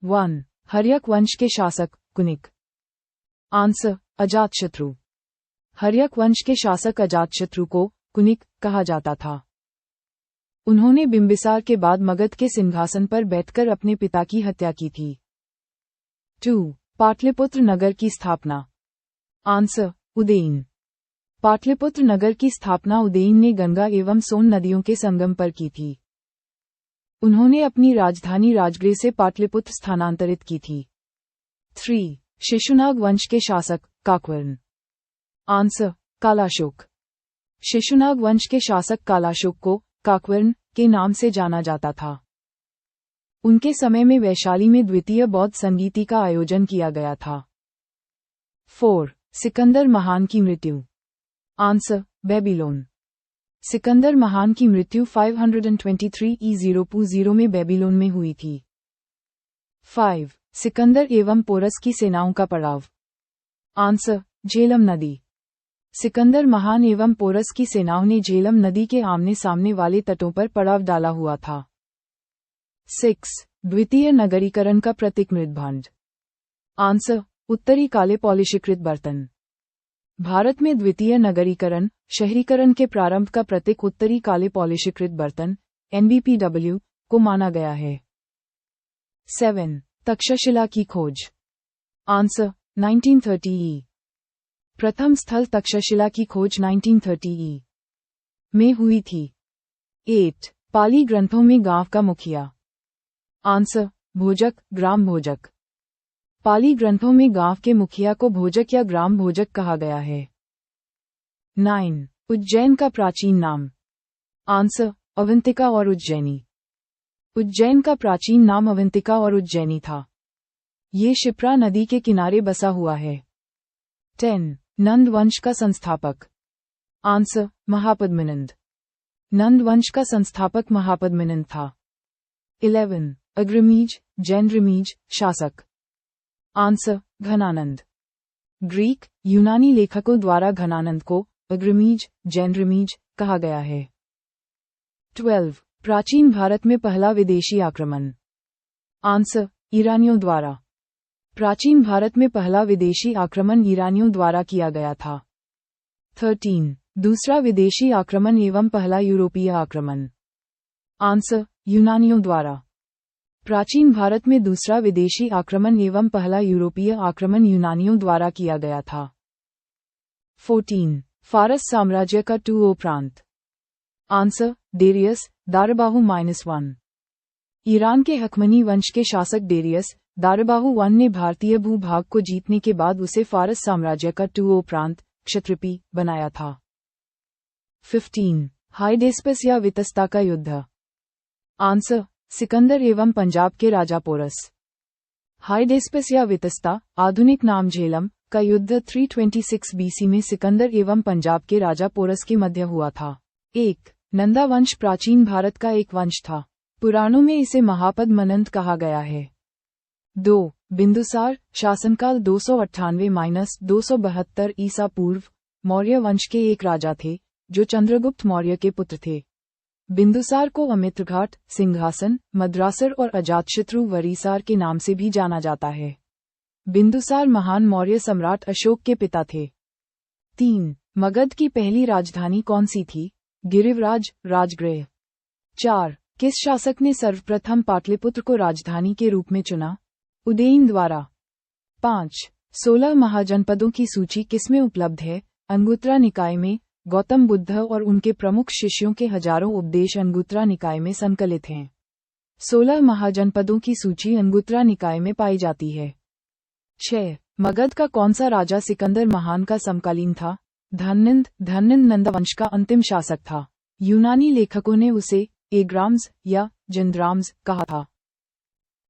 1. हर्यक वंश के शासक कुनिक। आंसर, अजातशत्रु। हर्यक वंश के शासक अजातशत्रु को कुनिक कहा जाता था। उन्होंने बिंबिसार के बाद मगध के सिंहासन पर बैठकर अपने पिता की हत्या की थी। 2. पाटलिपुत्र नगर की स्थापना। आंसर, उदयन। पाटलिपुत्र नगर की स्थापना उदयन ने गंगा एवं सोन नदियों के संगम पर की थी। उन्होंने अपनी राजधानी राजगृह से पाटलिपुत्र स्थानांतरित की थी। 3. शिशुनाग वंश के शासक काकवर्ण। आंसर, कालाशोक। शिशुनाग वंश के शासक कालाशोक को काकवर्ण के नाम से जाना जाता था। उनके समय में वैशाली में द्वितीय बौद्ध संगीति का आयोजन किया गया था। 4. सिकंदर महान की मृत्यु। Answer, Babylon. सिकंदर महान की मृत्यु 523 E0 में बेबीलोन में हुई थी। 5. सिकंदर एवं पोरस की सेनाओं का पड़ाव। आंसर, झेलम नदी। सिकंदर महान एवं पोरस की सेनाओं ने झेलम नदी के आमने सामने वाले तटों पर पड़ाव डाला हुआ था। 6. द्वितीय नगरीकरण का प्रतीक मृदभांड। आंसर, उत्तरी काले पॉलिशीकृत बर्तन। भारत में द्वितीय नगरीकरण शहरीकरण के प्रारंभ का प्रतीक उत्तरी काले पॉलिशीकृत बर्तन NBPW को माना गया है। 7. तक्षशिला की खोज। आंसर, 1930 प्रथम स्थल तक्षशिला की खोज 1930 में हुई थी। 8. पाली ग्रंथों में गांव का मुखिया। आंसर, भोजक, ग्राम भोजक। पाली ग्रंथों में गांव के मुखिया को भोजक या ग्राम भोजक कहा गया है। 9. उज्जैन का प्राचीन नाम। आंसर, अवंतिका और उज्जैनी। उज्जैन का प्राचीन नाम अवंतिका और उज्जैनी था। ये शिप्रा नदी के किनारे बसा हुआ है। 10. नंद वंश का संस्थापक। आंसर, महापद्मनंद। नंद वंश का संस्थापक महापद्मनंद था। 11. अग्रमीज, जैनरिमीज, शासक। आंसर, घनानंद। ग्रीक, यूनानी लेखकों द्वारा घनानंद को अग्रमीज, जैनरिमीज कहा गया है। 12. प्राचीन भारत में पहला विदेशी आक्रमण। आंसर, ईरानियों द्वारा। प्राचीन भारत में पहला विदेशी आक्रमण ईरानियों द्वारा किया गया था। 13. दूसरा विदेशी आक्रमण एवं पहला यूरोपीय आक्रमण। आंसर, यूनानियों द्वारा। प्राचीन भारत में दूसरा विदेशी आक्रमण एवं पहला यूरोपीय आक्रमण यूनानियों द्वारा किया गया था। 14. फारस साम्राज्य का 2O प्रांत। Answer, Darius, दारबाहु -1। ईरान के हकमनी वंश के शासक डेरियस, दारबाहु 1 ने भारतीय भूभाग को जीतने के बाद उसे फारस साम्राज्य का 2O प्रांत क्षत्रपी बनाया था। 15. हाइडेस्पस या वितस्ता का युद्ध। आंसर, सिकंदर एवं पंजाब के राजा पोरस। हाइडेस्पस या वितस्ता, आधुनिक नाम झेलम, का युद्ध 326 BC में सिकंदर एवं पंजाब के राजा पोरस के मध्य हुआ था। 1. नंदा वंश प्राचीन भारत का एक वंश था। पुराणों में इसे महापद्मनंद कहा गया है। 2. बिंदुसार, शासनकाल 298-272 ईसा पूर्व, मौर्य वंश के एक राजा थे, जो चंद्रगुप्त मौर्य के पुत्र थे। बिंदुसार को अमित्रघाट, सिंहासन, मद्रासर और अजातशत्रु वरीसार के नाम से भी जाना जाता है। बिंदुसार महान मौर्य सम्राट अशोक के पिता थे। 3. मगध की पहली राजधानी कौन सी थी? गिरिवराज, राजगृह। 4. किस शासक ने सर्वप्रथम पाटलिपुत्र को राजधानी के रूप में चुना? उदयन द्वारा। 5. 16 महाजनपदों की सूची किसमें उपलब्ध है? अंगुत्रा निकाय में। गौतम बुद्ध और उनके प्रमुख शिष्यों के हजारों उपदेश अंगुत्रा निकाय में संकलित हैं। 16 महाजनपदों की सूची अंगुत्रा निकाय में पाई जाती है। 6. मगध का कौन सा राजा सिकंदर महान का समकालीन था? धननंद नंदवंश का अंतिम शासक था। यूनानी लेखकों ने उसे एग्राम्स या जिंद्राम्स कहा था।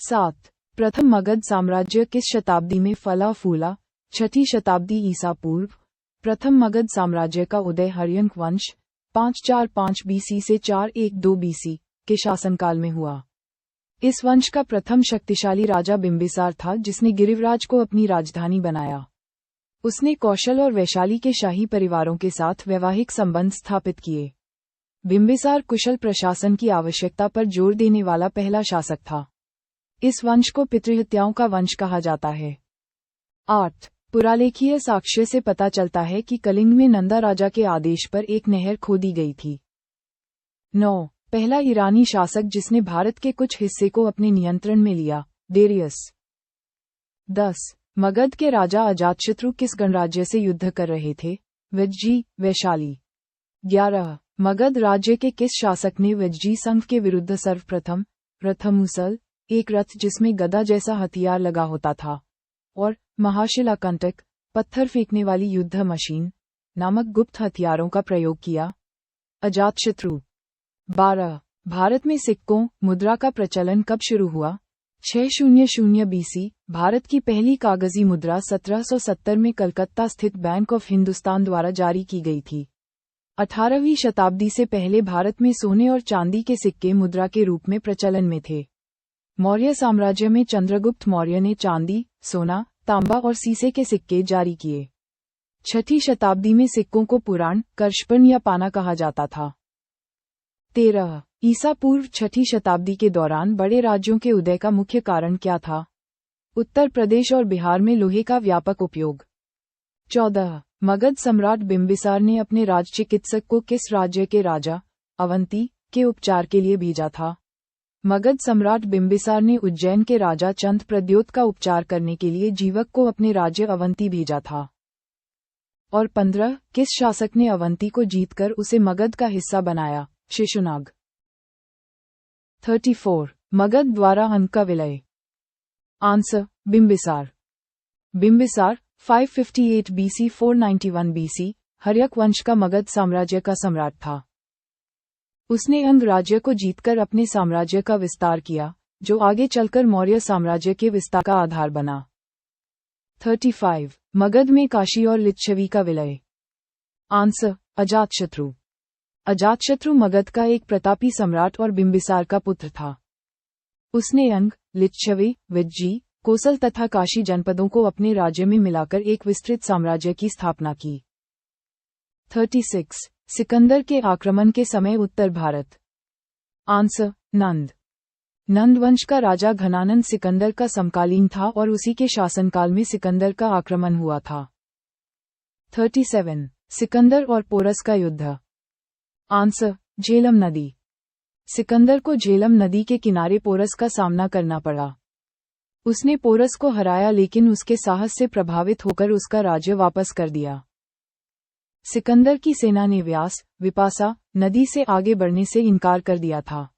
7. प्रथम मगध साम्राज्य किस शताब्दी में फला फूला? 6ठी शताब्दी ईसा पूर्व। प्रथम मगध साम्राज्य का उदय हर्यंक वंश 545 BC से 412 BC के शासनकाल में हुआ। इस वंश का प्रथम शक्तिशाली राजा बिंबिसार था, जिसने गिरिवराज को अपनी राजधानी बनाया। उसने कौशल और वैशाली के शाही परिवारों के साथ वैवाहिक संबंध स्थापित किए। बिंबिसार कुशल प्रशासन की आवश्यकता पर जोर देने वाला पहला शासक था। इस वंश को पितृहत्याओं का वंश कहा जाता है। 8. पुरालेखीय साक्ष्य से पता चलता है कि कलिंग में नंदा राजा के आदेश पर एक नहर खोदी गई थी। 9. पहला ईरानी शासक जिसने भारत के कुछ हिस्से को अपने नियंत्रण में लिया, डेरियस। 10. मगध के राजा अजातशत्रु किस गणराज्य से युद्ध कर रहे थे, विज्जी, वैशाली। 11. मगध राज्य के किस शासक ने विज्जी संघ के विरुद्ध सर्वप्रथम रथमुसल, एक रथ जिसमें गदा जैसा हथियार लगा होता था, और महाशिलाकंटक, पत्थर फेंकने वाली युद्ध मशीन नामक गुप्त हथियारों का प्रयोग किया, अजातशत्रु। 12. भारत में सिक्कों, मुद्रा का प्रचलन कब शुरू हुआ, 600 BC। भारत की पहली कागजी मुद्रा 1770 में कलकत्ता स्थित बैंक ऑफ हिंदुस्तान द्वारा जारी की गई थी। 18वीं शताब्दी से पहले भारत में सोने और चांदी के सिक्के मुद्रा के रूप में प्रचलन में थे। मौर्य साम्राज्य में चंद्रगुप्त मौर्य ने चांदी, सोना, तांबा और सीसे के सिक्के जारी किए। 6ठी शताब्दी में सिक्कों को पुराण, कर्षपण या पाना कहा जाता था। 13. ईसा पूर्व 6ठी शताब्दी के दौरान बड़े राज्यों के उदय का मुख्य कारण क्या था, उत्तर प्रदेश और बिहार में लोहे का व्यापक उपयोग। 14. मगध सम्राट बिंबिसार ने अपने राजचिकित्सक को किस राज्य के राजा, अवंती, के उपचार के लिए भेजा था। मगध सम्राट बिंबिसार ने उज्जैन के राजा चंद प्रद्योत का उपचार करने के लिए जीवक को अपने राज्य अवंती भेजा था। और 15. किस शासक ने अवंती को जीतकर उसे मगध का हिस्सा बनाया, शिशुनाग। 34. मगध द्वारा अंक का विलय। Answer, Bimbisara. Bimbisara 558 BC 491 BC Haryanka वंश का मगध साम्राज्य का सम्राट था। उसने अंग राज्य को जीतकर अपने साम्राज्य का विस्तार किया, जो आगे चलकर मौर्य साम्राज्य के विस्तार का आधार बना। 35. मगध में काशी और लिच्छवी का विलय। आंसर, अजातशत्रु। अजातशत्रु मगध का एक प्रतापी सम्राट और बिंबिसार का पुत्र था। उसने अंग, लिच्छवी, विज्जी, कोसल तथा काशी जनपदों को अपने राज्य में मिलाकर एक विस्तृत साम्राज्य की स्थापना की। 36. सिकंदर के आक्रमण के समय उत्तर भारत। आंसर, नंद। नंद वंश का राजा घनानंद सिकंदर का समकालीन था और उसी के शासनकाल में सिकंदर का आक्रमण हुआ था। 37. सिकंदर और पोरस का युद्ध। आंसर, झेलम नदी। सिकंदर को झेलम नदी के किनारे पोरस का सामना करना पड़ा। उसने पोरस को हराया लेकिन उसके साहस से प्रभावित होकर उसका राज्य वापस कर दिया। सिकंदर की सेना ने व्यास, विपासा नदी से आगे बढ़ने से इनकार कर दिया था।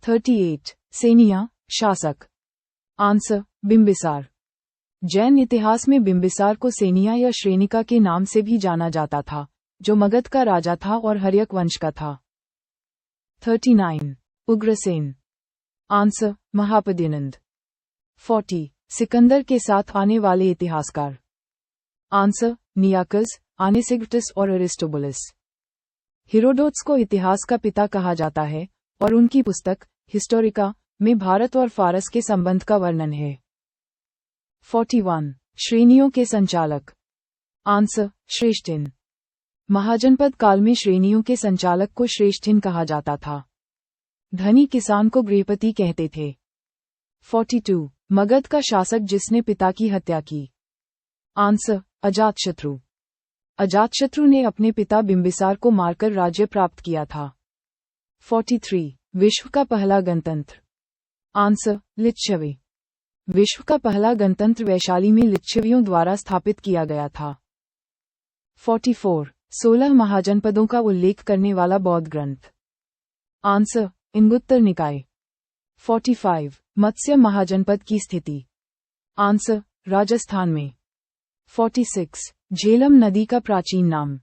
38. सेनिया, शासक। आंसर, बिंबिसार। जैन इतिहास में बिंबिसार को सेनिया या श्रेनिका के नाम से भी जाना जाता था, जो मगध का राजा था और हर्यक वंश का था। 39. उग्रसेन। आंसर, महापद्यनंद। 40. सिकंदर के साथ आने वाले इतिहासकार। आंसर, नियाकस, आनेसिगटस और अरिस्टोबुलस। हेरोडोट्स को इतिहास का पिता कहा जाता है और उनकी पुस्तक हिस्टोरिका में भारत और फारस के संबंध का वर्णन है। 41. श्रेणियों के संचालक। आंसर, श्रेष्ठिन। महाजनपद काल में श्रेणियों के संचालक को श्रेष्ठिन कहा जाता था। धनी किसान को गृहपति कहते थे। 42. मगध का शासक जिसने पिता की हत्या की। आंसर, अजातशत्रु। अजातशत्रु ने अपने पिता बिंबिसार को मारकर राज्य प्राप्त किया था। 43. विश्व का पहला गणतंत्र। आंसर, लिच्छवी। विश्व का पहला गणतंत्र वैशाली में लिच्छवियों द्वारा स्थापित किया गया था। 44. 16 महाजनपदों का उल्लेख करने वाला बौद्ध ग्रंथ। आंसर, इंगुत्तर निकाय। 45. मत्स्य महाजनपद की स्थिति। आंसर, राजस्थान में। 46. झेलम नदी का प्राचीन नाम।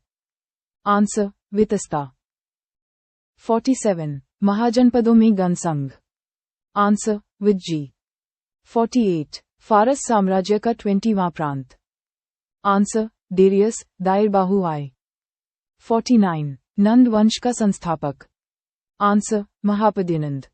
आंसर, वितस्ता। 47. महाजनपदों में गणसंघ। आंसर, विज्जी। 48. फारस साम्राज्य का 20वां प्रांत। आंसर, डेरियस, दायर बाहु आय। 49. नंद वंश का संस्थापक। आंसर, महापद्यनंद।